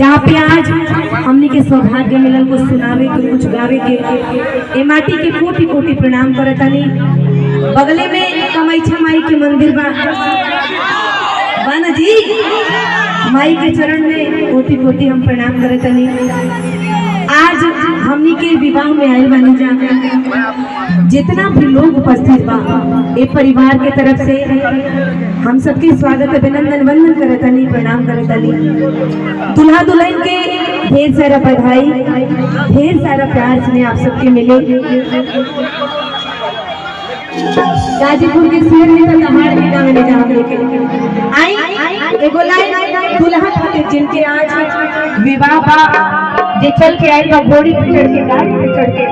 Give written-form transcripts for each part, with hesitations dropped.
जहाँ पे आज हमने के सौभाग्य मिलल कुछ सुनावे के कुछ गावे के ए माटी के कोटि कोटि प्रणाम करतानी। बगले में कमाईछा माई के मंदिर बाना जी, माई के चरण में कोटि कोटि हम प्रणाम करतानी। आज हमनी के विवाह में आए बानी जा, जितना भी लोग उपस्थित बा ए परिवार के तरफ से हम सबके स्वागत अभिनंदन वंदन करतानी, प्रणाम करतानी। दुल्हा दुल्हन के ढेर सारा बधाई, ढेर सारा प्यार स्नेह आप सबके मिले। गाजीपुर के शेर ने तो दहाड़ के गाँव ले जा लेके आई एगो लाइन दुल्हा खातिर जिनके आज विवाह बा, जे चल के आए बा घोड़ी पे चढ़ के, गाड़ी पे चढ़ के।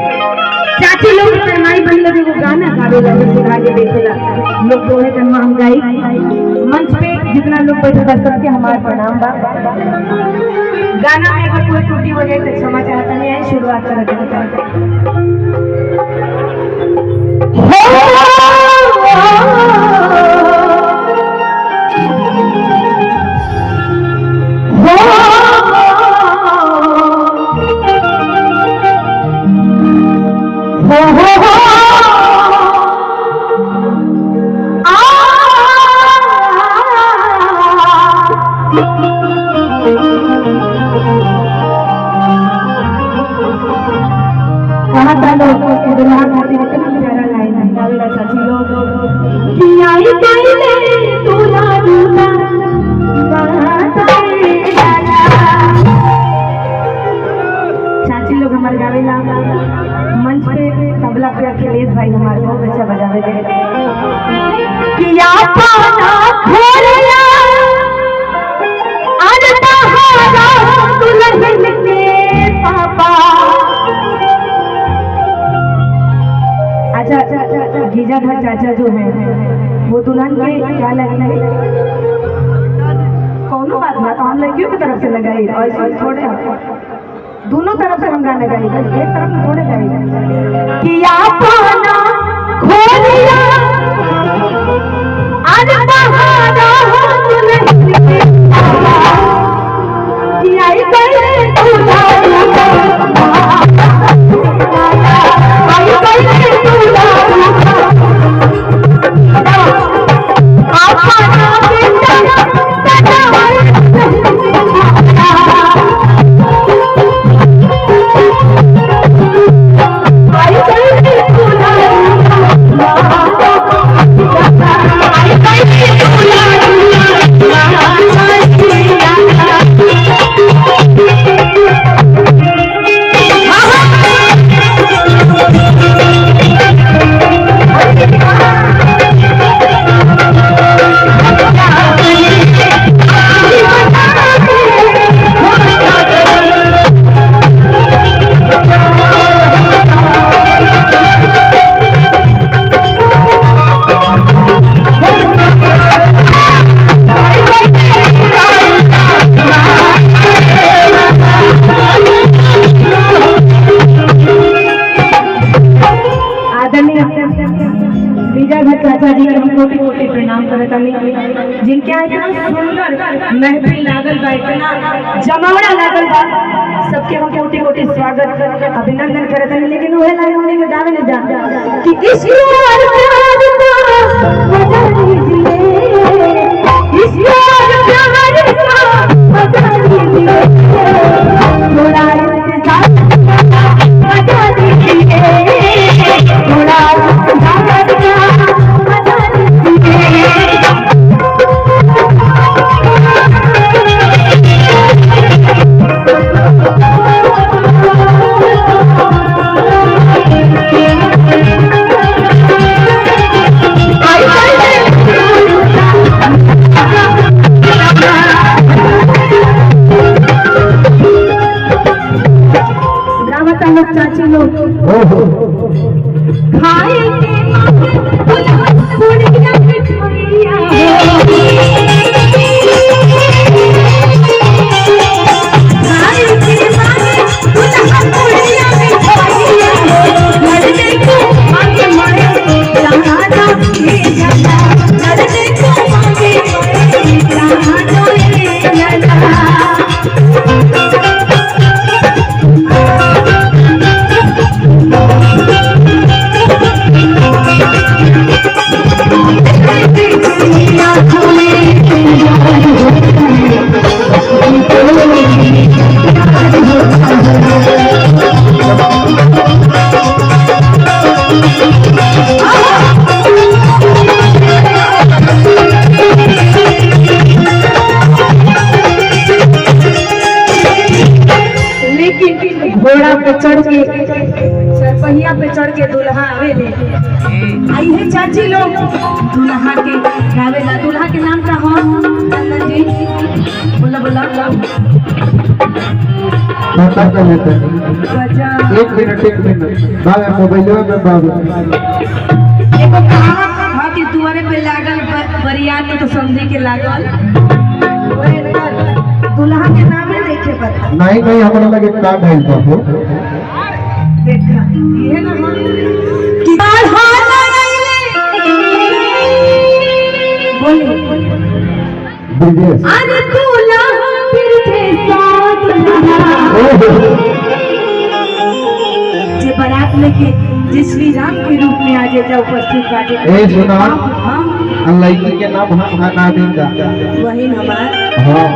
चाची लोग फरमाई बन लगे वो गाना गावे लगे, बुला के देखेला लोग दोहे कन्वा हम गाई। मंच पे जितना लोग बैठे बा सबके हमारा प्रणाम बा। गाना में अगर कोई त्रुटि हो जाए तो क्षमा चाहता नहीं है। शुरुआत करते मंच पे तबला पे अखिलेश भाई हमारे बहुत अच्छा बजावे थे। किया पाना खोलिया आज तहारा दुल्हन के पापा। अच्छा गीजाधर चाचा जो है वो दुल्हन के क्या लगता है, कौन बात ना तो हम लड़कियों की तरफ से लगाई और थोड़े दोनों तरफ से हम गाना गाई, बस एक तरफ से थोड़े गाई। किया पाना खोलिया आज तहारा दुल्हन के पापा। किया गए दूल्हा चाचा जी के हम कोटि कोटि प्रणाम करतानी। जिनके आज इतना सुंदर महफिल लागल बा, इतना जमावड़ा लागल बा, सबके हम कोटि कोटि स्वागत अभिनंदन करतानी। लेकिन वह लाइन हमने में गावे ले जा कि ईश्वर प्यार का मजा लीजिए, ईश्वर प्यार का मजा लीजिए, थोड़ा इंतजार मजा लीजिए, थोड़ा इंतजार चाची लोग खाए के लेकिन घोड़ा पे चढ़ के सरपहिया पे चढ़ के दुल्हा आवेले। आई है चाची लोग दुल्हा के गावेला। दुल्हा के नाम का हो चंदन जी? बोला बोला पता कर लेते हैं। गजब। एक मिनट बाबा मोबाइल में बाबा एगो कहावत कि दुआरे पे लागल बरियात तो समझी के लागल। दुल्हा के नाम नहीं देखे पता। नहीं हमरा लगे कार्ड है बाबू। देखा ये ना कि बोले अरे दूल्हा फिर से जे बारात लेके जे श्री राम के रूप में आ जाए उपस्थित बाटे। ए सुना लड़की के नाम हम ना देंगे वही हमार। हां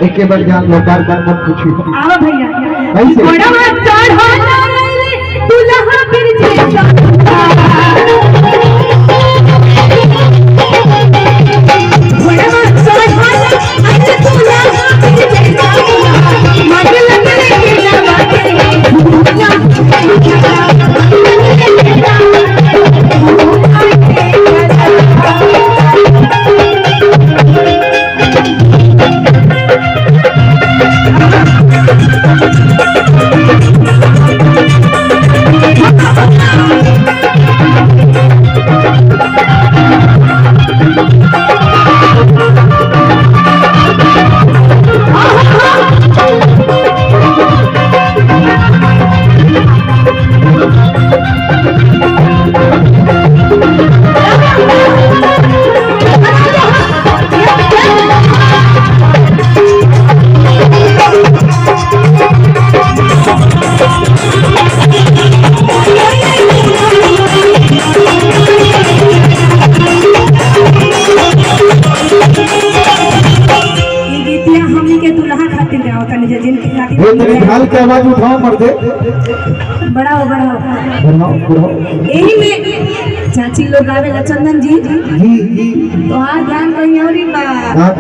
एक के बार जान लो बार मत पूछिए। आओ भैया कैसे बड़ा मत चढ़ा दुल्हा फिर जैसा बड़ा मत चढ़ा अच्छा दुल्हा फिर जैसा मत लगने के ना बातें ढाल के आवाज उठाओ मर्दे। बड़ा हो यही में चाची लोग आवेला चंदन जी जी तो हाँ ध्यान कहीं और ही बा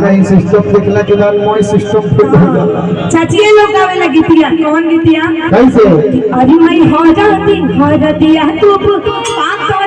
कहीं सिस्टम देखला के बाद मोय सिस्टम फिट हो जाला। चाची लोग आवेला गीतिया। कौन गीतिया? कैसे अरे मैं हो जाती तू पाप तो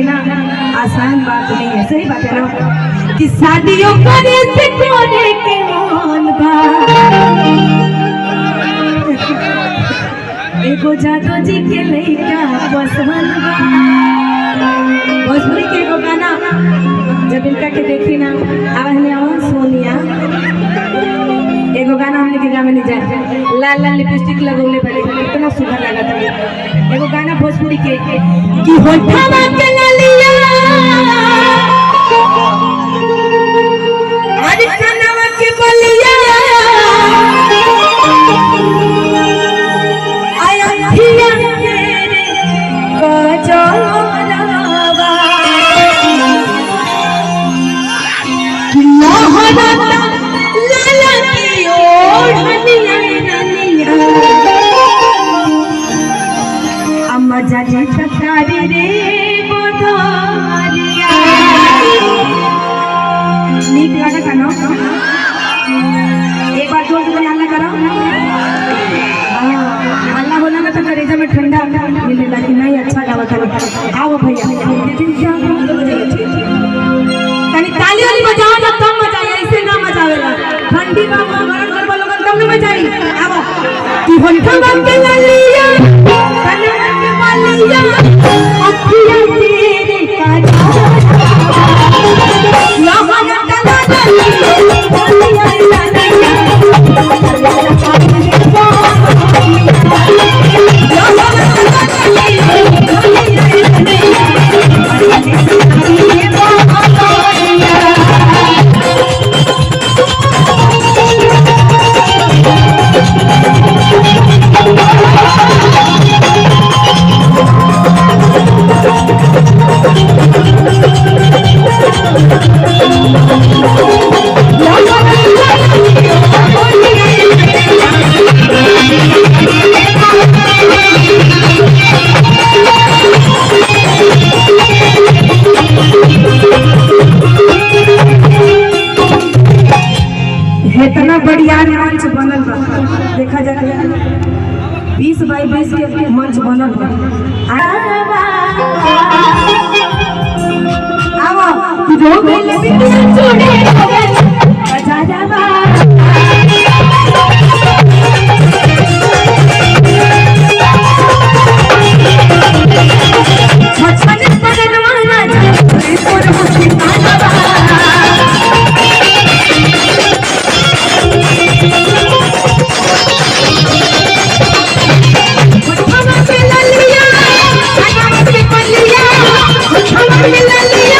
जाना आसान बात नहीं है। सही बात है ना कि शादियों करे से कोने के मन बा एगो जादू जी के लइका पसंद बा। भोजपुरी के एगो गाना जब इनका के देखी ना आवहने आओ सोनिया एगो गाना हमने के गावे नहीं जाए लाल लाल लिपस्टिक लगौले बड़े कितना सुंदर लगा था। एगो गाना भोजपुरी के कि होठवा के लालिया अरे कनवा के बलिया आया थिया तेरे गजरवा कि मोहना लाला की ओढ़निया रनिया अम्मा जाने तकारी रे बोधरिया। नीक लगा था ना? एक बार जोर से हल्ला करो। हल्ला होना ना तो करेजा में ठंडा मिले लगी नहीं अच्छा गावा था। आओ भैया कहीं ताली वाली बजाओ ना तब मजा आए ऐसे ना मजा आवेला। ठंडी में गरम गरबा लोगन तब ना मजा आई। आओ कि होठवा के लालिया कनवा के बलिया अखियां तेरे काजल लोहना कला बलिया लालिया 20 बाई 20 के मंच बनल बा। आवा रोबेल बिना चूड़े बजा जावा छछन पगलवाना जाए तोर मुखी आवा Come on,